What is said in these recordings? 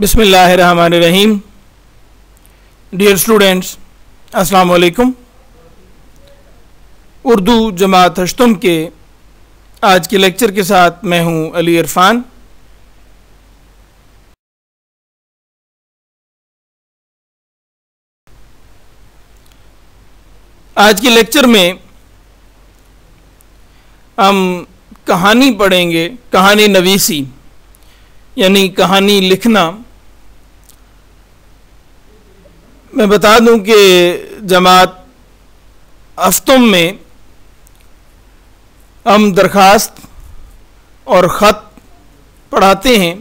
बिस्मिल्लाहिर्रहमानिर्रहीम। Dear students, अस्सलाम वालेकुम। उर्दू जमात हश्तुम के आज के लेक्चर के साथ मैं हूं अली इरफान। आज के लेक्चर में हम कहानी पढ़ेंगे, कहानी नवीसी यानी कहानी लिखना। मैं बता दूं कि जमात हश्तुम में हम दरख्वास्त और ख़त पढ़ाते हैं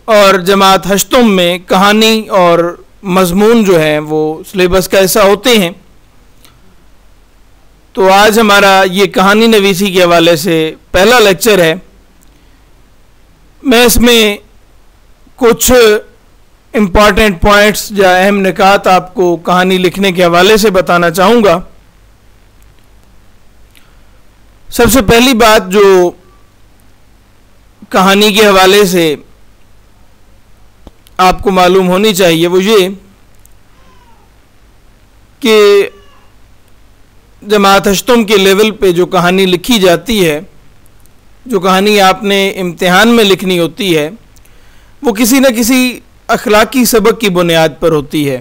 और जमात हश्तुम में कहानी और मज़मून जो है वो सिलेबस का हिस्सा होते हैं। तो आज हमारा ये कहानी नवीसी के हवाले से पहला लेक्चर है। मैं इसमें कुछ इम्पॉर्टेंट पॉइंट्स या अहम निकात आपको कहानी लिखने के हवाले से बताना चाहूँगा। सबसे पहली बात जो कहानी के हवाले से आपको मालूम होनी चाहिए वो ये कि जमात हश्तुम के लेवल पे जो कहानी लिखी जाती है, जो कहानी आपने इम्तिहान में लिखनी होती है, वो किसी न किसी अखलाकी सबक की बुनियाद पर होती है।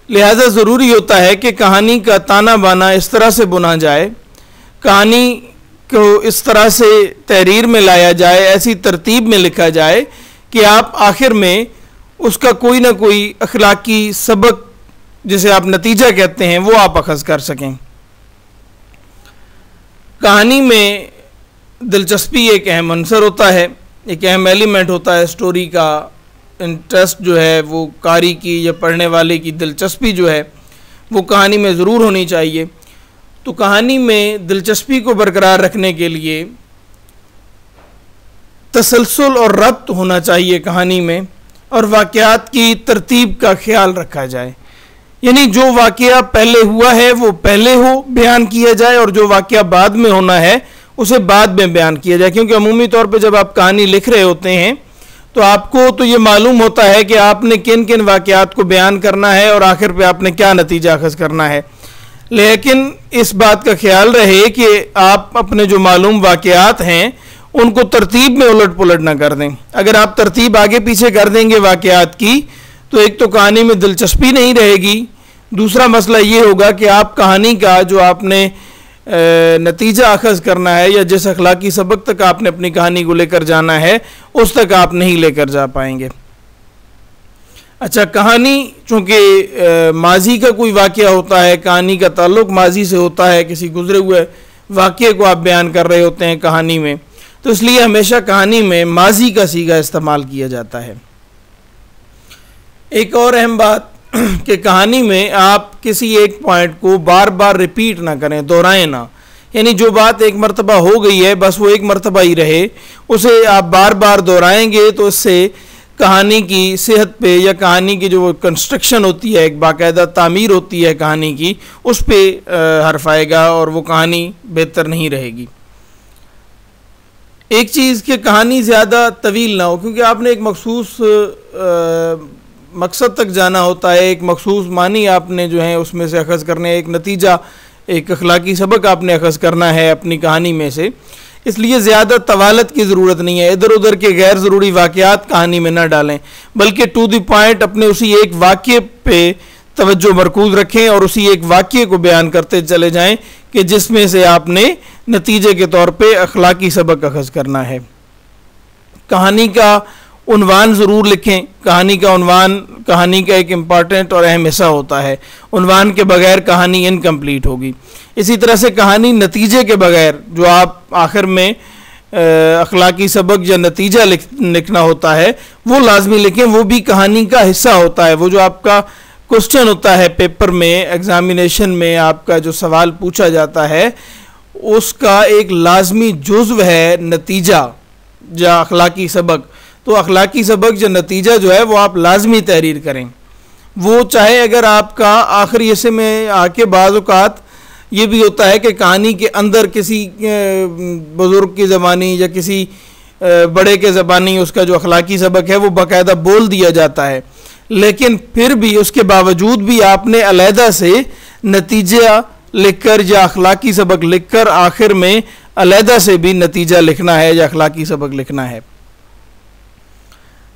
लिहाजा ज़रूरी होता है कि कहानी का ताना बाना इस तरह से बुना जाए, कहानी को इस तरह से तहरीर में लाया जाए, ऐसी तरतीब में लिखा जाए कि आप आखिर में उसका कोई ना कोई अखलाकी सबक, जिसे आप नतीजा कहते हैं, वो आप अखज़ कर सकें। कहानी में दिलचस्पी एक अहम अंसर होता है, एक अहम एलिमेंट होता है। स्टोरी का इंटरेस्ट जो है वो कारी की या पढ़ने वाले की दिलचस्पी जो है वो कहानी में ज़रूर होनी चाहिए। तो कहानी में दिलचस्पी को बरकरार रखने के लिए तसलसल और रब्त होना चाहिए कहानी में, और वाक़यात की तरतीब का ख्याल रखा जाए। यानी जो वाक़या पहले हुआ है वो पहले हो बयान किया जाए और जो वाक़या बाद में होना है उसे बाद में बयान किया जाए। क्योंकि अमूमी तौर पे जब आप कहानी लिख रहे होते हैं तो आपको तो ये मालूम होता है कि आपने किन किन वाक़यात को बयान करना है और आखिर पे आपने क्या नतीजा अखज़ करना है। लेकिन इस बात का ख्याल रहे कि आप अपने जो मालूम वाक़यात हैं उनको तरतीब में उलट पुलट ना कर दें। अगर आप तरतीब आगे पीछे कर देंगे वाक़यात की तो एक तो कहानी में दिलचस्पी नहीं रहेगी, दूसरा मसला ये होगा कि आप कहानी का जो आपने नतीजा अखज़ करना है या जिस अखलाकी सबक तक आपने अपनी कहानी को लेकर जाना है उस तक आप नहीं लेकर जा पाएंगे। अच्छा, कहानी चूँकि माजी का कोई वाक़या होता है, कहानी का ताल्लुक़ माजी से होता है, किसी गुजरे हुए वाक़ये को आप बयान कर रहे होते हैं कहानी में, तो इसलिए हमेशा कहानी में माजी का सीगा इस्तेमाल किया जाता है। एक और अहम बात कि कहानी में आप किसी एक पॉइंट को बार बार रिपीट ना करें, दोहराएं ना। यानी जो बात एक मरतबा हो गई है बस वो एक मरतबा ही रहे, उसे आप बार बार दोहराएंगे तो इससे कहानी की सेहत पे या कहानी की जो कंस्ट्रक्शन होती है, एक बाकायदा तामीर होती है कहानी की, उस पर हर्फ आएगा और वो कहानी बेहतर नहीं रहेगी। एक चीज़ कि कहानी ज़्यादा तवील ना हो, क्योंकि आपने एक मखसूस मकसद तक जाना होता है, एक मखसूस मानी आपने जो है उसमें से अखज़ करने, एक नतीजा, एक अखलाकी सबक आपने अखज़ करना है अपनी कहानी में से। इसलिए ज़्यादा तवालत की ज़रूरत नहीं है। इधर उधर के गैर ज़रूरी वाक़यात कहानी में ना डालें, बल्कि टू द पॉइंट अपने उसी एक वाक़ये पे तवज्जो मरकूज़ रखें और उसी एक वाक़ये को बयान करते चले जाएं कि जिसमें से आपने नतीजे के तौर पे अखलाकी सबक अखज़ करना है। कहानी का उन्वान ज़रूर लिखें। कहानी का उन्वान कहानी का एक इम्पॉर्टेंट और अहम हिस्सा होता है। उन्वान के बगैर कहानी इनकम्प्लीट होगी। इसी तरह से कहानी नतीजे के बगैर, जो आप आखिर में अखलाकी सबक या नतीजा लिखना होता है वो लाजमी लिखें, वो भी कहानी का हिस्सा होता है। वो जो आपका क्वेश्चन होता है पेपर में, एग्ज़ामिनेशन में आपका जो सवाल पूछा जाता है उसका एक लाजमी जुज़्व है नतीजा या अखलाकी सबक। तो अखलाकी सबक या नतीजा जो है वो आप लाजमी तहरीर करें। वो चाहे अगर आपका आखिरी हिस्से में आके बाज़ औक़ात ये भी होता है कि कहानी के अंदर किसी बुज़ुर्ग की ज़बानी या किसी बड़े के ज़बानी उसका जो अखलाकी सबक है वो बाकायदा बोल दिया जाता है, लेकिन फिर भी उसके बावजूद भी आपने अलहदा से नतीजा लिखकर या अखलाकी सबक लिखकर आखिर में अलहदा से भी नतीजा लिखना है या अखलाकी सबक लिखना है।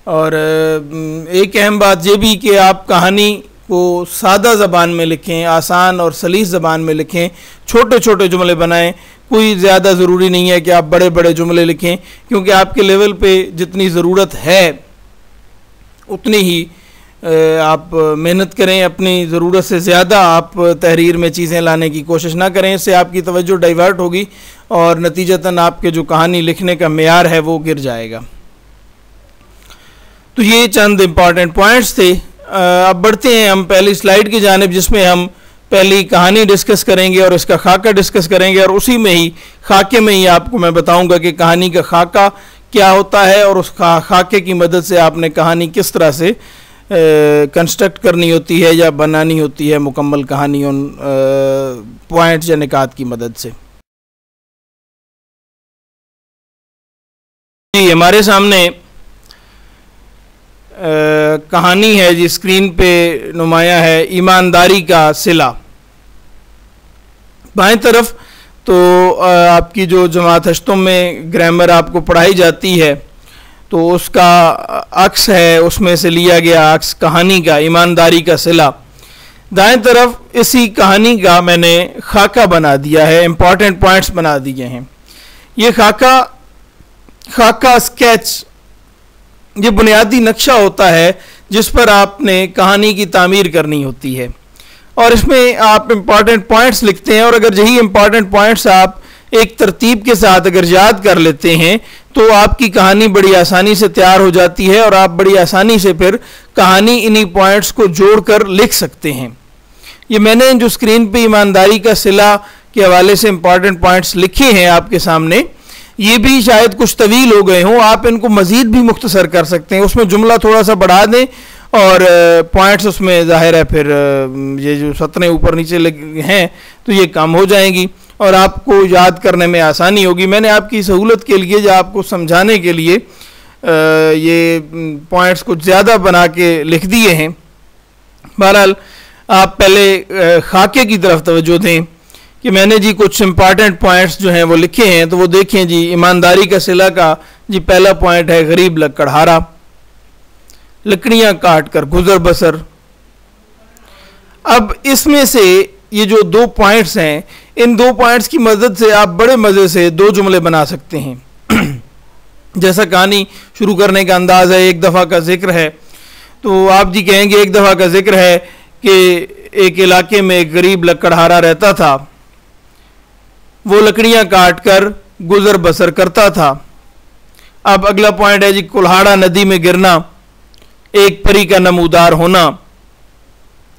और एक अहम बात ये भी कि आप कहानी को सादा ज़बान में लिखें, आसान और सलीस ज़बान में लिखें, छोटे छोटे जुमले बनाएं। कोई ज़्यादा ज़रूरी नहीं है कि आप बड़े बड़े जुमले लिखें, क्योंकि आपके लेवल पे जितनी ज़रूरत है उतनी ही आप मेहनत करें। अपनी ज़रूरत से ज़्यादा आप तहरीर में चीज़ें लाने की कोशिश ना करें, इससे आपकी तवज्जो डाइवर्ट होगी और नतीजतन आपके जो कहानी लिखने का मेयार है वो गिर जाएगा। तो ये चंद इम्पॉर्टेंट पॉइंट्स थे। अब बढ़ते हैं हम पहली स्लाइड की जानिब, जिसमें हम पहली कहानी डिस्कस करेंगे और इसका खाका डिस्कस करेंगे, और उसी में ही खाके में ही आपको मैं बताऊंगा कि कहानी का खाका क्या होता है और उस खाके की मदद से आपने कहानी किस तरह से कंस्ट्रक्ट करनी होती है या बनानी होती है मुकम्मल कहानी उन पॉइंट्स या निकात की मदद से। जी, हमारे सामने कहानी है जी, स्क्रीन पे नुमाया है, ईमानदारी का सिला। बाएं तरफ तो आपकी जो जमात हश्तों में ग्रामर आपको पढ़ाई जाती है तो उसका अक्स है, उसमें से लिया गया अक्स कहानी का, ईमानदारी का सिला। दाएं तरफ इसी कहानी का मैंने खाका बना दिया है, इम्पॉर्टेंट पॉइंट्स बना दिए हैं। ये खाका स्केच, ये बुनियादी नक्शा होता है जिस पर आपने कहानी की तामीर करनी होती है, और इसमें आप इम्पॉर्टेंट पॉइंट्स लिखते हैं, और अगर यही इम्पॉर्टेंट पॉइंट्स आप एक तरतीब के साथ अगर याद कर लेते हैं तो आपकी कहानी बड़ी आसानी से तैयार हो जाती है और आप बड़ी आसानी से फिर कहानी इन्हीं पॉइंट्स को जोड़कर लिख सकते हैं। ये मैंने जो स्क्रीन पे ईमानदारी का सिला के हवाले से इम्पॉर्टेंट पॉइंट्स लिखे हैं आपके सामने, ये भी शायद कुछ तवील हो गए हों, आप इनको मज़ीद भी मुख्तसर कर सकते हैं, उसमें जुमला थोड़ा सा बढ़ा दें और पॉइंट्स उसमें ज़ाहिर है फिर ये जो सतरें ऊपर नीचे हैं तो ये कम हो जाएंगी और आपको याद करने में आसानी होगी। मैंने आपकी सहूलत के लिए या आपको समझाने के लिए ये पॉइंट्स कुछ ज़्यादा बना के लिख दिए हैं। बहरहाल आप पहले खाके की तरफ तवज्जो दें कि मैंने जी कुछ इम्पॉर्टेंट पॉइंट्स जो हैं वो लिखे हैं, तो वो देखें जी। ईमानदारी का सिला का जी पहला पॉइंट है गरीब लकड़हारा, लकड़ियाँ काट कर गुजर बसर। अब इसमें से ये जो दो पॉइंट्स हैं, इन दो पॉइंट्स की मदद से आप बड़े मज़े से दो जुमले बना सकते हैं। जैसा कहानी शुरू करने का अंदाज़ है, एक दफ़ा का जिक्र है, तो आप जी कहेंगे एक दफ़ा का जिक्र है कि एक इलाके में एक गरीब लकड़हारा रहता था, वो लकड़ियाँ काट कर गुजर बसर करता था। अब अगला पॉइंट है जी कुल्हाड़ा नदी में गिरना, एक परी का नमूदार होना।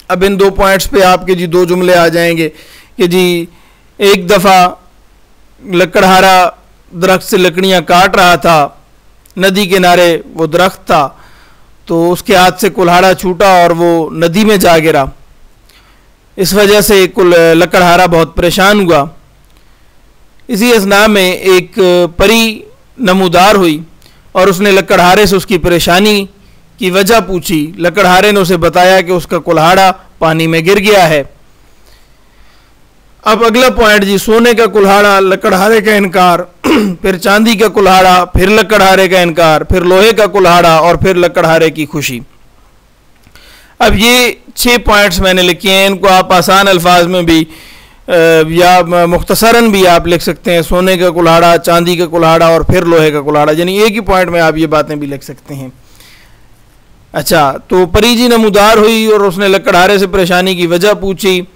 अब इन दो पॉइंट्स पे आपके जी दो जुमले आ जाएंगे कि जी एक दफ़ा लकड़हारा दरख्त से लकड़ियाँ काट रहा था, नदी किनारे वो दरख्त था, तो उसके हाथ से कुल्हाड़ा छूटा और वो नदी में जा गिरा। इस वजह से लकड़हारा बहुत परेशान हुआ। इसी असना में एक परी नमूदार हुई और उसने लकड़हारे से उसकी परेशानी की वजह पूछी। लकड़हारे ने उसे बताया कि उसका कुल्हाड़ा पानी में गिर गया है। अब अगला पॉइंट जी सोने का कुल्हाड़ा, लकड़हारे का इनकार, फिर चांदी का कुल्हाड़ा, फिर लकड़हारे का इनकार, फिर लोहे का कुल्हाड़ा और फिर लकड़हारे की खुशी। अब ये 6 पॉइंट्स मैंने लिखे हैं, इनको आप आसान अल्फाज में भी या मुख्तसरन भी आप लिख सकते हैं। सोने का कुल्हाड़ा, चांदी का कुल्हाड़ा और फिर लोहे का कुल्हाड़ा, यानी एक ही पॉइंट में आप ये बातें भी लिख सकते हैं। अच्छा, तो परी जी नमूदार हुई और उसने लकड़हारे से परेशानी की वजह पूछी,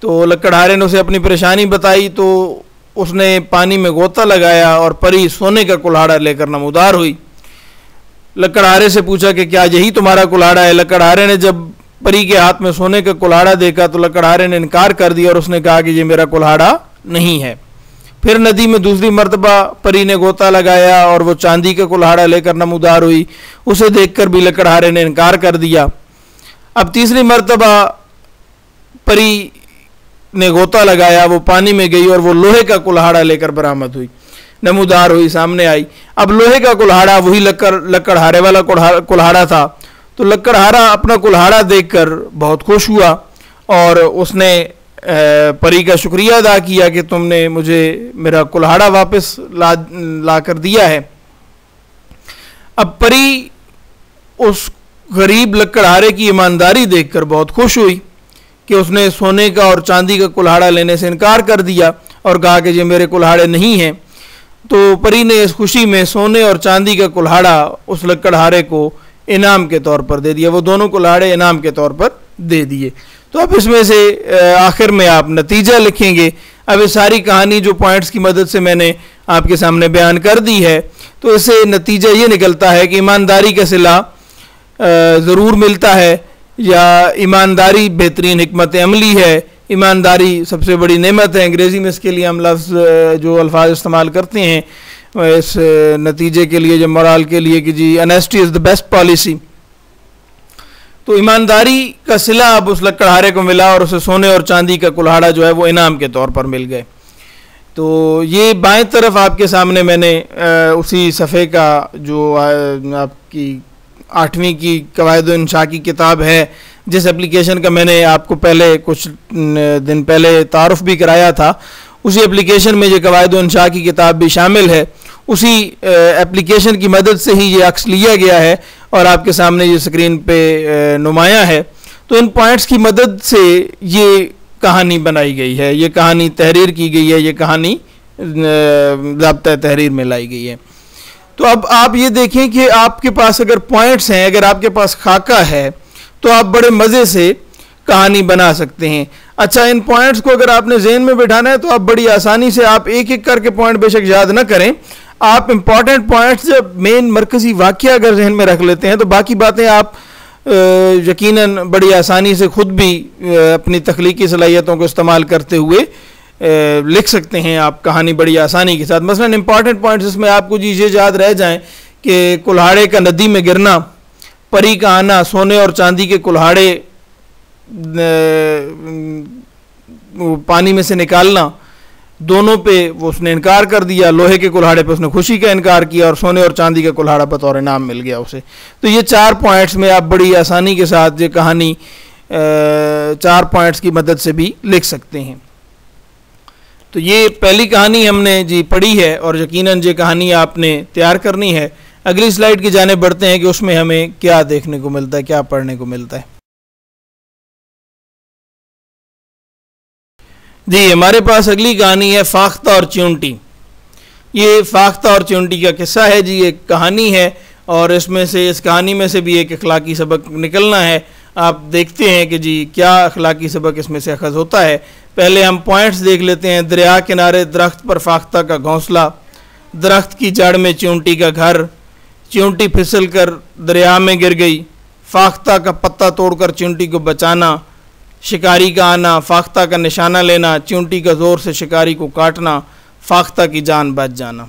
तो लकड़हारे ने उसे अपनी परेशानी बताई, तो उसने पानी में गोता लगाया और परी सोने का कुल्हाड़ा लेकर नमूदार हुई। लकड़हारे से पूछा कि क्या यही तुम्हारा कुल्हाड़ा है? लकड़हारे ने जब परी के हाथ में सोने का कुल्हाड़ा देखा तो लकड़हारे ने इनकार कर दिया और उसने कहा कि ये मेरा कुल्हाड़ा नहीं है। फिर नदी में दूसरी मर्तबा परी ने गोता लगाया और वो चांदी का कुल्हाड़ा लेकर नमूदार हुई, उसे देखकर भी लकड़हारे ने इनकार कर दिया। अब तीसरी मर्तबा परी ने गोता लगाया, वो पानी में गई और वो लोहे का कुल्हाड़ा लेकर बरामद हुई। नमूदार हुई, सामने आई। अब लोहे का कुल्हाड़ा वही लकड़हारे वाला कुल्हाड़ा था, तो लकड़हारा अपना कुल्हाड़ा देखकर बहुत खुश हुआ और उसने परी का शुक्रिया अदा किया कि तुमने मुझे मेरा कुल्हाड़ा वापस ला कर दिया है। अब परी उस गरीब लकड़हारे की ईमानदारी देखकर बहुत खुश हुई कि उसने सोने का और चांदी का कुल्हाड़ा लेने से इनकार कर दिया और कहा कि ये मेरे कुल्हाड़े नहीं हैं। तो परी ने इस खुशी में सोने और चांदी का कुल्हाड़ा उस लकड़हारे को इनाम के तौर पर दे दिया। वो दोनों कुल्हाड़े इनाम के तौर पर दे दिए। तो अब इसमें से आखिर में आप नतीजा लिखेंगे। अब ये सारी कहानी जो पॉइंट्स की मदद से मैंने आपके सामने बयान कर दी है, तो इससे नतीजा ये निकलता है कि ईमानदारी का सिला ज़रूर मिलता है, या ईमानदारी बेहतरीन हिकमत अमली है। ईमानदारी सबसे बड़ी नेमत है। अंग्रेज़ी में इसके लिए हम लफ्ज़ जो अल्फाज इस्तेमाल करते हैं इस नतीजे के लिए, जो मोरल के लिए, कि जी honesty is the best policy. तो ईमानदारी का सिला अब उस लकड़हारे को मिला और उसे सोने और चांदी का कुल्हाड़ा जो है वो इनाम के तौर पर मिल गए। तो ये बाएं तरफ आपके सामने मैंने उसी सफ़े का जो आपकी 8वीं की कवायद इंशा की किताब है, जिस एप्लीकेशन का मैंने आपको पहले कुछ दिन पहले तारुफ भी कराया था, उसी एप्लीकेशन में ये कवायद इंशा की किताब भी शामिल है। उसी एप्लीकेशन की मदद से ही ये अक्स लिया गया है और आपके सामने ये स्क्रीन पे नुमाया है। तो इन पॉइंट्स की मदद से ये कहानी बनाई गई है, ये कहानी तहरीर की गई है, ये कहानी ज़ाब्ता तहरीर में लाई गई है। तो अब आप ये देखें कि आपके पास अगर पॉइंट्स हैं, अगर आपके पास खाका है, तो आप बड़े मज़े से कहानी बना सकते हैं। अच्छा, इन पॉइंट्स को अगर आपने जहन में बिठाना है तो आप बड़ी आसानी से, आप एक एक करके पॉइंट बेशक याद ना करें, आप इंपॉर्टेंट पॉइंट्स, जब मेन मरकज़ी वाक़या अगर जहन में रख लेते हैं तो बाकी बातें आप यकीनन बड़ी आसानी से खुद भी अपनी तख्लीकी सलाहियतों को इस्तेमाल करते हुए लिख सकते हैं आप कहानी बड़ी आसानी के साथ। मसलन इंपॉर्टेंट पॉइंट्स इसमें आपको जी ये याद रह जाएं कि कुल्हाड़े का नदी में गिरना, परी का आना, सोने और चांदी के कुल्हाड़े पानी में से निकालना, दोनों पे वो उसने इनकार कर दिया। लोहे के कुल्हाड़े पे उसने खुशी का इनकार किया और सोने और चांदी का कुल्हाड़ा बतौर इनाम मिल गया उसे। तो ये 4 पॉइंट्स में आप बड़ी आसानी के साथ ये कहानी 4 पॉइंट्स की मदद से भी लिख सकते हैं। तो ये पहली कहानी हमने जी पढ़ी है और यकीनन ये कहानी आपने तैयार करनी है। अगली स्लाइड की जाने बढ़ते हैं कि उसमें हमें क्या देखने को मिलता है, क्या पढ़ने को मिलता है। जी, हमारे पास अगली कहानी है फाख्ता और च्यूंटी। ये फाख्ता और च्यूंटी का किस्सा है जी, एक कहानी है और इसमें से, इस कहानी में से भी एक अखलाकी सबक निकलना है। आप देखते हैं कि जी क्या अखलाकी सबक इसमें से अखज़ होता है। पहले हम पॉइंट्स देख लेते हैं। दरिया किनारे दरख्त पर फाख्ता का घोंसला, दरख्त की जड़ में च्यूंटी का घर, च्यूंटी फिसल कर दरिया में गिर गई, फाख्ता का पत्ता तोड़कर च्यूंटी को बचाना, शिकारी का आना, फाख्ता का निशाना लेना, च्यूंटी का ज़ोर से शिकारी को काटना, फाख्ता की जान बच जाना।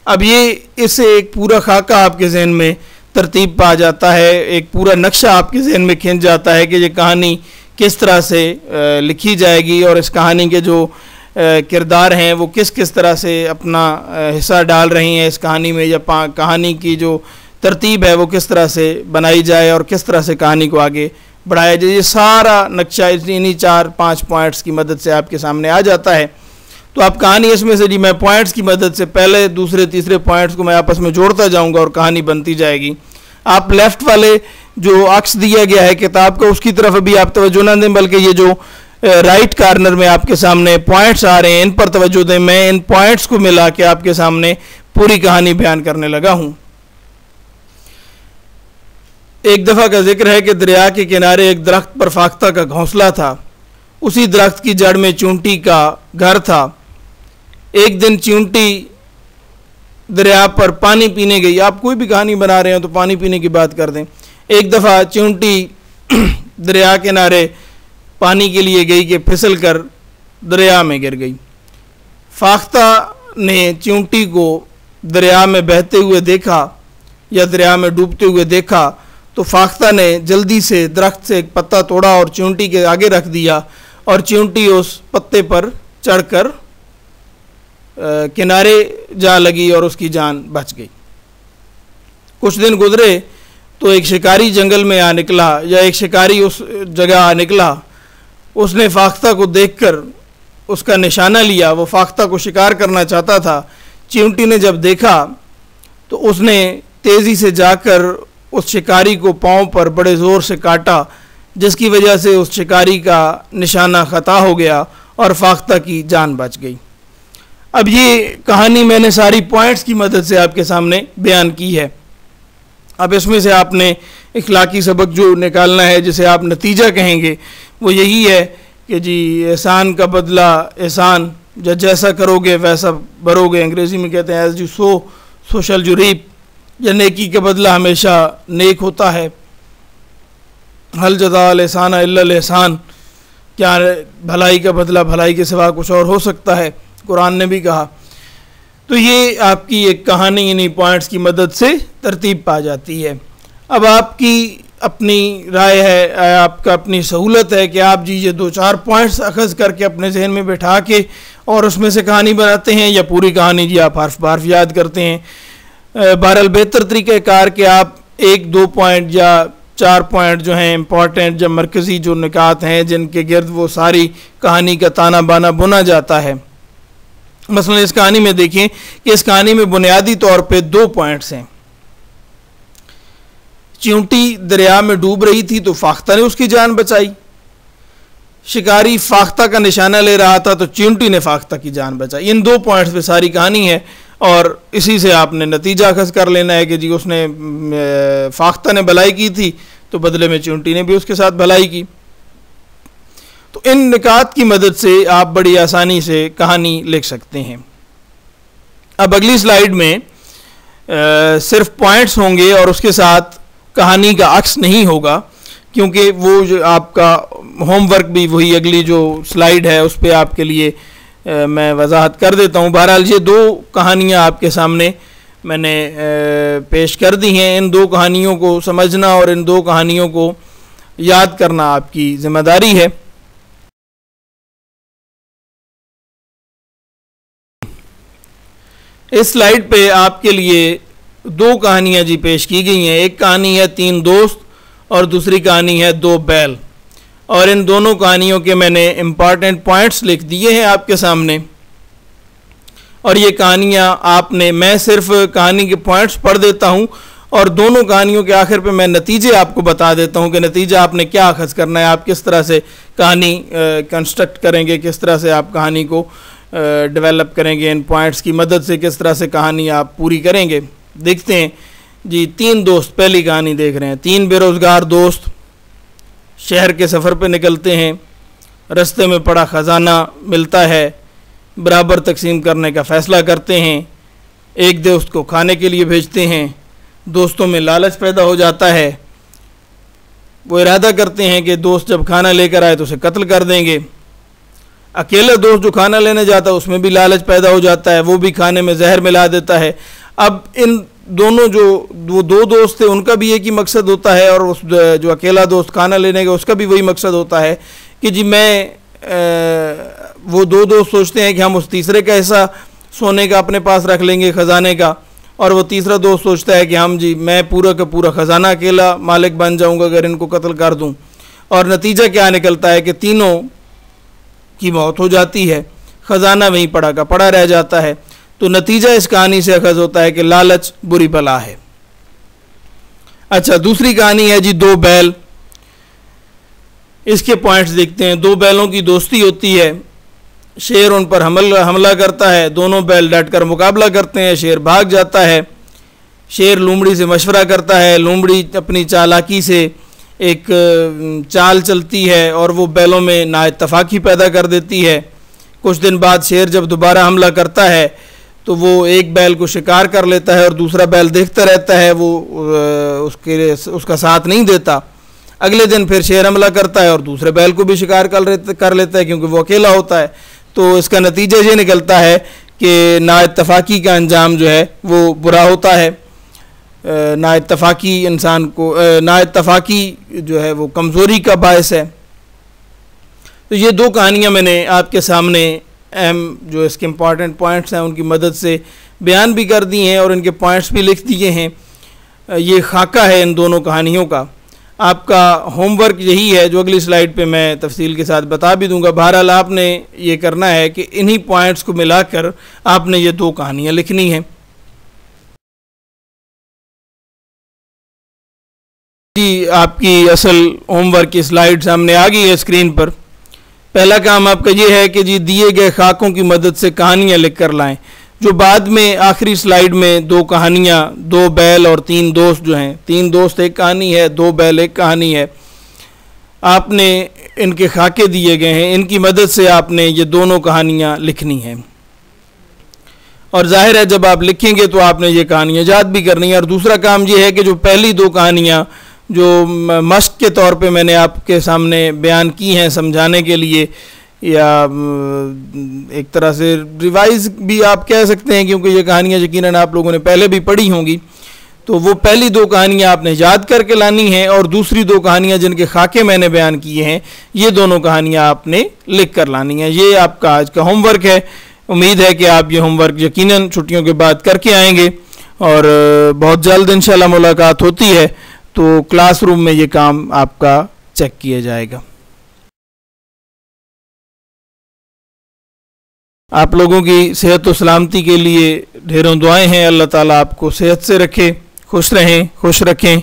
अब ये इससे एक पूरा खाका आपके जहन में तरतीब पा जाता है, एक पूरा नक्शा आपके जहन में खिंच जाता है कि ये कहानी किस तरह से लिखी जाएगी और इस कहानी के जो किरदार हैं वो किस किस तरह से अपना हिस्सा डाल रही हैं इस कहानी में, या कहानी की जो तरतीब है वो किस तरह से बनाई जाए और किस तरह से कहानी को आगे बढ़ाया जाए। ये सारा नक्शा इन्हीं 4-5 पॉइंट्स की मदद से आपके सामने आ जाता है। तो आप कहानी इसमें से जी मैं पॉइंट्स की मदद से पहले, दूसरे, तीसरे पॉइंट्स को मैं आपस में जोड़ता जाऊंगा और कहानी बनती जाएगी। आप लेफ़्ट वाले जो अक्स दिया गया है किताब का उसकी तरफ अभी आप तवज्जो ना दें, बल्कि ये जो राइट कार्नर में आपके सामने पॉइंट्स आ रहे हैं इन पर तवज्जो दें। मैं इन पॉइंट्स को मिला के आपके सामने पूरी कहानी बयान करने लगा हूँ। एक दफ़ा का जिक्र है कि दरिया के किनारे एक दरख्त पर फाख्ता का घोंसला था। उसी दरख्त की जड़ में च्यूंटी का घर था। एक दिन च्यूंटी दरिया पर पानी पीने गई। आप कोई भी कहानी बना रहे हो तो पानी पीने की बात कर दें। एक दफ़ा च्यूंटी दरिया किनारे पानी के लिए गई कि फिसल कर दरिया में गिर गई। फाख्ता ने च्यूंटी को दरिया में बहते हुए देखा या दरिया में डूबते हुए देखा तो फाख्ता ने जल्दी से दरख्त से एक पत्ता तोड़ा और च्यूंटी के आगे रख दिया और च्यूंटी उस पत्ते पर चढ़कर किनारे जा लगी और उसकी जान बच गई। कुछ दिन गुजरे तो एक शिकारी जंगल में आ निकला, या एक शिकारी उस जगह आ निकला। उसने फाख्ता को देखकर उसका निशाना लिया, वो फाख्ता को शिकार करना चाहता था। चींटी ने जब देखा तो उसने तेज़ी से जाकर उस शिकारी को पाँव पर बड़े ज़ोर से काटा, जिसकी वजह से उस शिकारी का निशाना ख़ता हो गया और फाख्ता की जान बच गई। अब ये कहानी मैंने सारी पॉइंट्स की मदद से आपके सामने बयान की है। अब इसमें से आपने इखलाकी सबक जो निकालना है, जिसे आप नतीजा कहेंगे, वो यही है कि जी एहसान का बदला एहसान, जैसा करोगे वैसा भरोगे। अंग्रेज़ी में कहते हैं as you sow so shall you reap, या नेकी का बदला हमेशा नेक होता है। हल जज़ाअल एहसान इल्लल एहसान, क्या भलाई का बदला भलाई के सिवा कुछ और हो सकता है, कुरान ने भी कहा। तो ये आपकी एक कहानी इन्हीं पॉइंट्स की मदद से तरतीब पा जाती है। अब आपकी अपनी राय है, आपका अपनी सहूलत है कि आप जी ये 2-4 पॉइंट्स अखज़ करके अपने जहन में बैठा के और उसमें से कहानी बनाते हैं, या पूरी कहानी जी आप हर्फ बार्फ याद करते हैं। बहरहाल बेहतर तरीक़ाकार कि आप 1-2 पॉइंट या 4 पॉइंट जो हैं इम्पॉर्टेंट, जब मरकज़ी जो निकात हैं जिनके गिर्द वो सारी कहानी का ताना बाना बुना जाता है। मसलन इस कहानी में देखें कि इस कहानी में बुनियादी तौर पे 2 पॉइंट्स हैं। चींटी दरिया में डूब रही थी तो फाख्ता ने उसकी जान बचाई। शिकारी फाख्ता का निशाना ले रहा था तो चींटी ने फाख्ता की जान बचाई। इन 2 पॉइंट्स पे सारी कहानी है और इसी से आपने नतीजा अखज़ कर लेना है कि जी उसने फाख्ता ने भलाई की थी तो बदले में चींटी ने भी उसके साथ भलाई की। तो इन निकात की मदद से आप बड़ी आसानी से कहानी लिख सकते हैं। अब अगली स्लाइड में सिर्फ पॉइंट्स होंगे और उसके साथ कहानी का अक्स नहीं होगा, क्योंकि वो जो आपका होमवर्क भी वही अगली जो स्लाइड है उस पर आपके लिए मैं वजाहत कर देता हूँ। बहरहाल ये 2 कहानियाँ आपके सामने मैंने पेश कर दी हैं। इन 2 कहानियों को समझना और इन 2 कहानियों को याद करना आपकी ज़िम्मेदारी है। इस स्लाइड पे आपके लिए 2 कहानियाँ जी पेश की गई हैं। एक कहानी है 3 दोस्त और दूसरी कहानी है 2 बैल, और इन दोनों कहानियों के मैंने इम्पॉर्टेंट पॉइंट्स लिख दिए हैं आपके सामने। और ये कहानियाँ आपने, मैं सिर्फ कहानी के पॉइंट्स पढ़ देता हूँ और दोनों कहानियों के आखिर पे मैं नतीजे आपको बता देता हूँ कि नतीजा आपने क्या अखज़ करना है, आप किस तरह से कहानी कंस्ट्रक्ट करेंगे, किस तरह से आप कहानी को डेवलप करेंगे, इन पॉइंट्स की मदद से किस तरह से कहानी आप पूरी करेंगे। देखते हैं जी। 3 दोस्त, पहली कहानी देख रहे हैं। 3 बेरोज़गार दोस्त शहर के सफ़र पे निकलते हैं। रास्ते में पड़ा ख़जाना मिलता है, बराबर तकसीम करने का फ़ैसला करते हैं। एक दोस्त को खाने के लिए भेजते हैं। दोस्तों में लालच पैदा हो जाता है। वो इरादा करते हैं कि दोस्त जब खाना लेकर आए तो उसे कत्ल कर देंगे। अकेला दोस्त जो खाना लेने जाता है उसमें भी लालच पैदा हो जाता है, वो भी खाने में जहर मिला देता है। अब इन दोनों वो 2 दोस्त थे उनका भी एक ही मकसद होता है, और उस जो अकेला दोस्त खाना लेने का उसका भी वही मकसद होता है कि जी वो 2 दोस्त सोचते हैं कि हम उस तीसरे का हिस्सा सोने का अपने पास रख लेंगे, ख़जाने का, और वो तीसरा दोस्त सोचता है कि हम जी मैं पूरा का पूरा ख़जाना अकेला मालिक बन जाऊंगा अगर इनको कत्ल कर दूं। और नतीजा क्या निकलता है कि तीनों की मौत हो जाती है, ख़जाना वहीं पड़ा का पड़ा रह जाता है। तो नतीजा इस कहानी से अखज़ होता है कि लालच बुरी बला है। अच्छा, दूसरी कहानी है जी 2 बैल। इसके पॉइंट्स देखते हैं। 2 बैलों की दोस्ती होती है। शेर उन पर हमला करता है। दोनों बैल डट कर मुकाबला करते हैं। शेर भाग जाता है। शेर लोमड़ी से मशवरा करता है। लोमड़ी अपनी चालाकी से एक चाल चलती है और वो बैलों में नाइत्तफाकी पैदा कर देती है। कुछ दिन बाद शेर जब दोबारा हमला करता है तो वो एक बैल को शिकार कर लेता है और दूसरा बैल देखता रहता है, वो उसका साथ नहीं देता। अगले दिन फिर शेर हमला करता है और दूसरे बैल को भी शिकार कर लेता है क्योंकि वो अकेला होता है। तो इसका नतीजा ये निकलता है कि नाइत्तफाकी का अंजाम जो है वो बुरा होता है। नाइत्तफाकी इंसान को नाइत्तफाकी जो है वो कमज़ोरी का बायस है। तो ये 2 कहानियाँ मैंने आपके सामने अहम जो इसके इम्पॉर्टेंट पॉइंट्स हैं उनकी मदद से बयान भी कर दिए हैं और इनके पॉइंट्स भी लिख दिए हैं। ये खाका है इन दोनों कहानियों का। आपका होमवर्क यही है जो अगली स्लाइड पे मैं तफसील के साथ बता भी दूंगा। बहरहाल आपने ये करना है कि इन्हीं पॉइंट्स को मिलाकर आपने ये 2 कहानियाँ लिखनी हैं। जी, आपकी असल होमवर्क की स्लाइड सामने आ गई है स्क्रीन पर। पहला काम आपका ये है कि जी दिए गए खाकों की मदद से कहानियाँ लिख कर लाएँ। जो बाद में आखिरी स्लाइड में 2 कहानियाँ, 2 बैल और 3 दोस्त जो हैं, 3 दोस्त एक कहानी है, 2 बैल एक कहानी है, आपने इनके खाके दिए गए हैं, इनकी मदद से आपने ये दोनों कहानियाँ लिखनी हैं। और जाहिर है जब आप लिखेंगे तो आपने ये कहानियाँ याद भी करनी है। और दूसरा काम ये है कि जो पहली 2 कहानियाँ जो मश्क के तौर पे मैंने आपके सामने बयान की हैं समझाने के लिए, या एक तरह से रिवाइज भी आप कह सकते हैं, क्योंकि ये कहानियाँ यकीनन आप लोगों ने पहले भी पढ़ी होंगी, तो वो पहली 2 कहानियाँ आपने याद करके लानी हैं और दूसरी 2 कहानियाँ जिनके खाके मैंने बयान किए हैं, ये दोनों कहानियाँ आपने लिख कर लानी हैं। ये आपका आज का होमवर्क है। उम्मीद है कि आप ये होमवर्क यकीनन छुट्टियों के बाद करके आएंगे और बहुत जल्द इंशाल्लाह मुलाकात होती है तो क्लासरूम में ये काम आपका चेक किया जाएगा। आप लोगों की सेहत और सलामती के लिए ढेरों दुआएं हैं। अल्लाह ताला आपको सेहत से रखे, खुश रहें, खुश रखें।